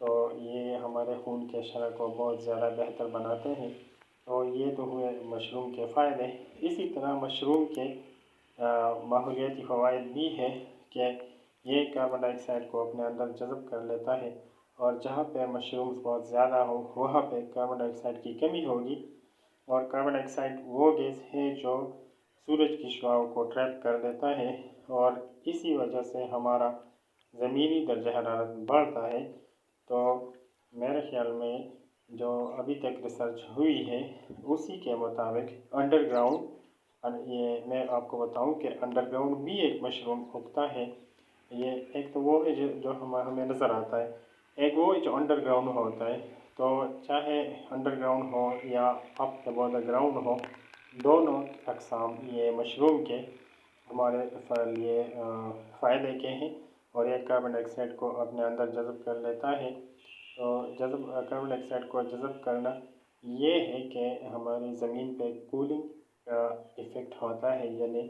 تو یہ ہمارے خون کے شرح کو بہت زیادہ بہتر بناتے ہیں۔ تو یہ تو ہوئے مشروم کے فائدے۔ اسی طرح مشروم کے ماحولیاتی فوائد بھی ہے کہ یہ کاربن ڈائی آکسائڈ کو اپنے اندر جذب کر لیتا ہے، اور جہاں پہ مشرومز بہت زیادہ ہو وہاں پہ کاربن ڈائی آکسائڈ کی کمی ہوگی، اور کاربن ڈائی آکسائڈ وہ گیس ہے جو سورج کی شعاؤں کو ٹریپ کر دیتا ہے، اور اسی وجہ سے ہمارا زمینی درجہ حرارت بڑھتا ہے۔ تو میرے خیال میں جو ابھی تک ریسرچ ہوئی ہے اسی کے مطابق انڈر گراؤنڈ، یہ میں آپ کو بتاؤں کہ انڈر گراؤنڈ بھی ایک مشروم اگتا ہے۔ یہ ایک تو وہ ہے جو ہمیں نظر آتا ہے، ایک وہ جو انڈر گراؤنڈ ہوتا ہے۔ تو چاہے انڈر گراؤنڈ ہو یا اپ ابو دا گراؤنڈ ہو، دونوں اقسام یہ مشروم کے ہمارے لیے فائدے کے ہیں، اور یہ کاربن ڈائی آکسائڈ کو اپنے اندر جذب کر لیتا ہے۔ تو کاربن ڈائی آکسائڈ کو جذب کرنا یہ ہے کہ ہماری زمین پہ کولنگ کا ایفیکٹ ہوتا ہے، یعنی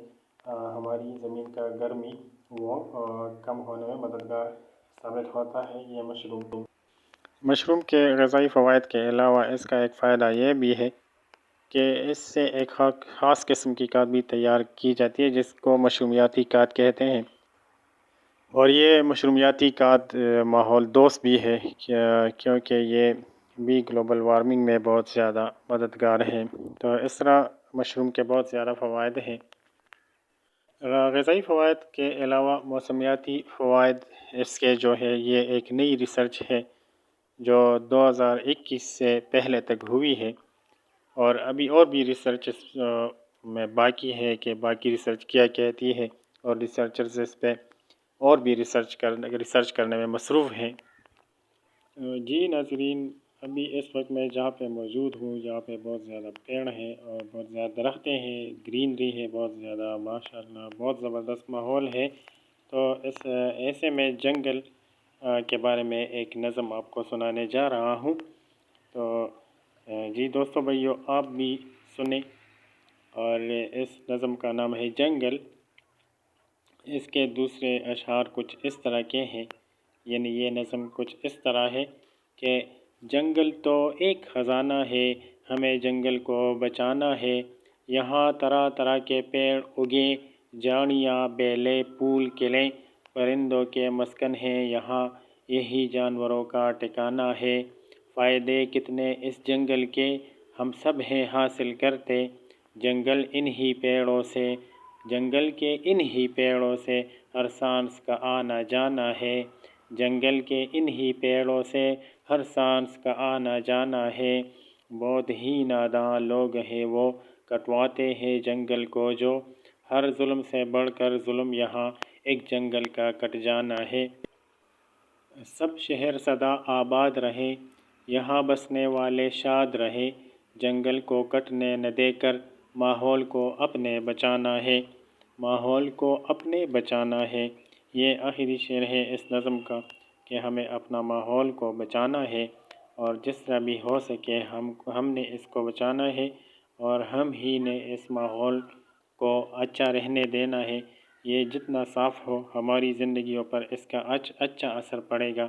ہماری زمین کا گرمی وہ کم ہونے میں مددگار ثابت ہوتا ہے یہ مشروم۔ مشروم کے غذائی فوائد کے علاوہ اس کا ایک فائدہ یہ بھی ہے کہ اس سے ایک خاص قسم کی کھاد بھی تیار کی جاتی ہے جس کو مشرومیاتی کھاد کہتے ہیں، اور یہ مشرومیاتی کھاد ماحول دوست بھی ہے کیونکہ یہ بھی گلوبل وارمنگ میں بہت زیادہ مددگار ہے۔ تو اس طرح مشروم کے بہت زیادہ فوائد ہیں۔ غذائی فوائد کے علاوہ موسمیاتی فوائد اس کے جو ہے یہ ایک نئی ریسرچ ہے جو 2021 سے پہلے تک ہوئی ہے، اور ابھی اور بھی ریسرچ میں باقی ہے کہ باقی ریسرچ کیا کہتی ہے، اور ریسرچرز اس پہ اور بھی ریسرچ کرنے میں مصروف ہیں۔ جی ناظرین، ابھی اس وقت میں جہاں پہ موجود ہوں جہاں پہ بہت زیادہ پیڑ ہیں اور بہت زیادہ درختیں ہیں، گرینری ہے بہت زیادہ، ماشاءاللہ بہت زبردست ماحول ہے۔ تو اس ایسے میں جنگل کے بارے میں ایک نظم آپ کو سنانے جا رہا ہوں۔ تو جی دوستو بھائیو، آپ بھی سنیں، اور اس نظم کا نام ہے جنگل۔ اس کے دوسرے اشعار کچھ اس طرح کے ہیں، یعنی یہ نظم کچھ اس طرح ہے کہ جنگل تو ایک خزانہ ہے، ہمیں جنگل کو بچانا ہے، یہاں طرح طرح کے پیڑ اگے، جھاڑیاں، بیلیں، پھول، کلیں، پرندوں کے مسکن ہیں یہاں، یہی جانوروں کا ٹھکانہ ہے، فائدے کتنے اس جنگل کے ہم سب ہیں حاصل کرتے، جنگل انہی پیڑوں سے ہر سانس کا آنا جانا ہے، جنگل کے انہی پیڑوں سے ہر سانس کا آنا جانا ہے، بہت ہی ناداں لوگ ہیں وہ کٹواتے ہیں جنگل کو جو، ہر ظلم سے بڑھ کر ظلم یہاں ایک جنگل کا کٹ جانا ہے، سب شہر سدا آباد رہے، یہاں بسنے والے شاد رہے، جنگل کو کٹنے نہ دے کر ماحول کو اپنے بچانا ہے، ماحول کو اپنے بچانا ہے۔ یہ آخری شعر ہے اس نظم کا کہ ہمیں اپنا ماحول کو بچانا ہے، اور جس طرح بھی ہو سکے ہم نے اس کو بچانا ہے، اور ہم ہی نے اس ماحول کو اچھا رہنے دینا ہے۔ یہ جتنا صاف ہو ہماری زندگیوں پر اس کا اچھا اثر پڑے گا،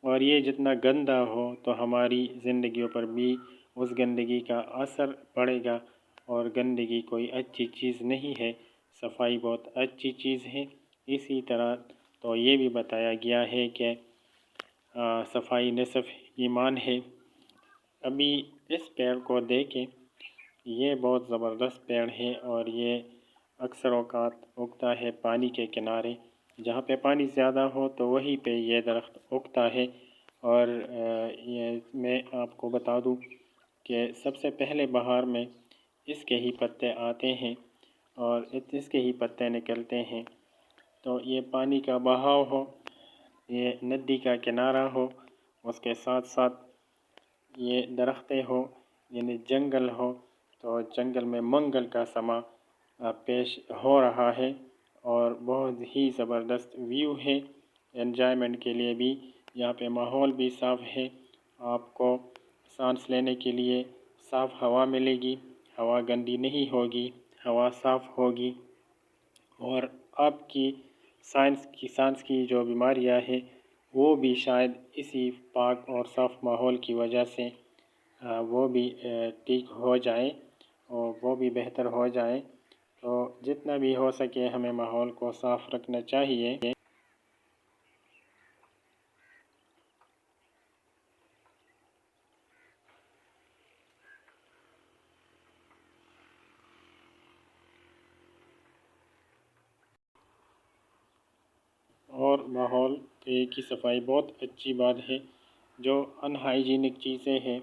اور یہ جتنا گندا ہو تو ہماری زندگیوں پر بھی اس گندگی کا اثر پڑے گا، اور گندگی کوئی اچھی چیز نہیں ہے، صفائی بہت اچھی چیز ہے۔ اسی طرح تو یہ بھی بتایا گیا ہے کہ صفائی نصف ایمان ہے۔ ابھی اس پیڑ کو دیکھیں، یہ بہت زبردست پیڑ ہے، اور یہ اکثر اوقات اگتا ہے پانی کے کنارے، جہاں پہ پانی زیادہ ہو تو وہیں پہ یہ درخت اگتا ہے۔ اور یہ میں آپ کو بتا دوں کہ سب سے پہلے بہار میں اس کے ہی پتے آتے ہیں اور اس کے ہی پتے نکلتے ہیں۔ تو یہ پانی کا بہاؤ ہو، یہ ندی کا کنارہ ہو، اس کے ساتھ ساتھ یہ درختیں ہو، یعنی جنگل ہو، تو جنگل میں منگل کا سما پیش ہو رہا ہے، اور بہت ہی زبردست ویو ہے انجوائمنٹ کے لیے بھی۔ یہاں پہ ماحول بھی صاف ہے، آپ کو سانس لینے کے لیے صاف ہوا ملے گی، ہوا گندی نہیں ہوگی، ہوا صاف ہوگی، اور آپ کی سانس کی جو بیماریاں ہیں وہ بھی شاید اسی پاک اور صاف ماحول کی وجہ سے وہ بھی ٹھیک ہو جائیں اور وہ بھی بہتر ہو جائیں۔ تو جتنا بھی ہو سکے ہمیں ماحول کو صاف رکھنا چاہیے۔ اور ماحول کی صفائی بہت اچھی بات ہے۔ جو ان ہائیجینک چیزیں ہیں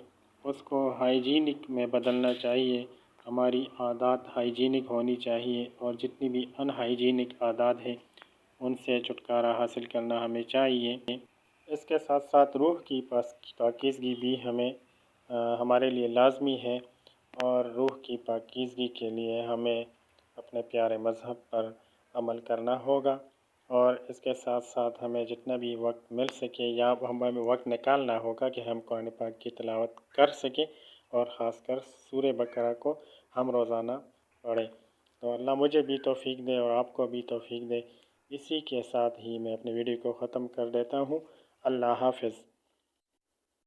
اس کو ہائیجینک میں بدلنا چاہیے۔ ہماری عادات ہائیجینک ہونی چاہیے اور جتنی بھی ان ہائیجینک عادات ہیں ان سے چھٹکارا حاصل کرنا ہمیں چاہیے۔ اس کے ساتھ ساتھ روح کی پاکیزگی بھی ہمارے لیے لازمی ہے، اور روح کی پاکیزگی کے لیے ہمیں اپنے پیارے مذہب پر عمل کرنا ہوگا، اور اس کے ساتھ ساتھ ہمیں جتنا بھی وقت مل سکے یا ہمیں وقت نکالنا ہوگا کہ ہم قرآن پاک کی تلاوت کر سکیں، اور خاص کر سورہ بقرہ کو ہم روزانہ پڑھیں۔ تو اللہ مجھے بھی توفیق دے اور آپ کو بھی توفیق دے۔ اسی کے ساتھ ہی میں اپنے ویڈیو کو ختم کر دیتا ہوں۔ اللہ حافظ۔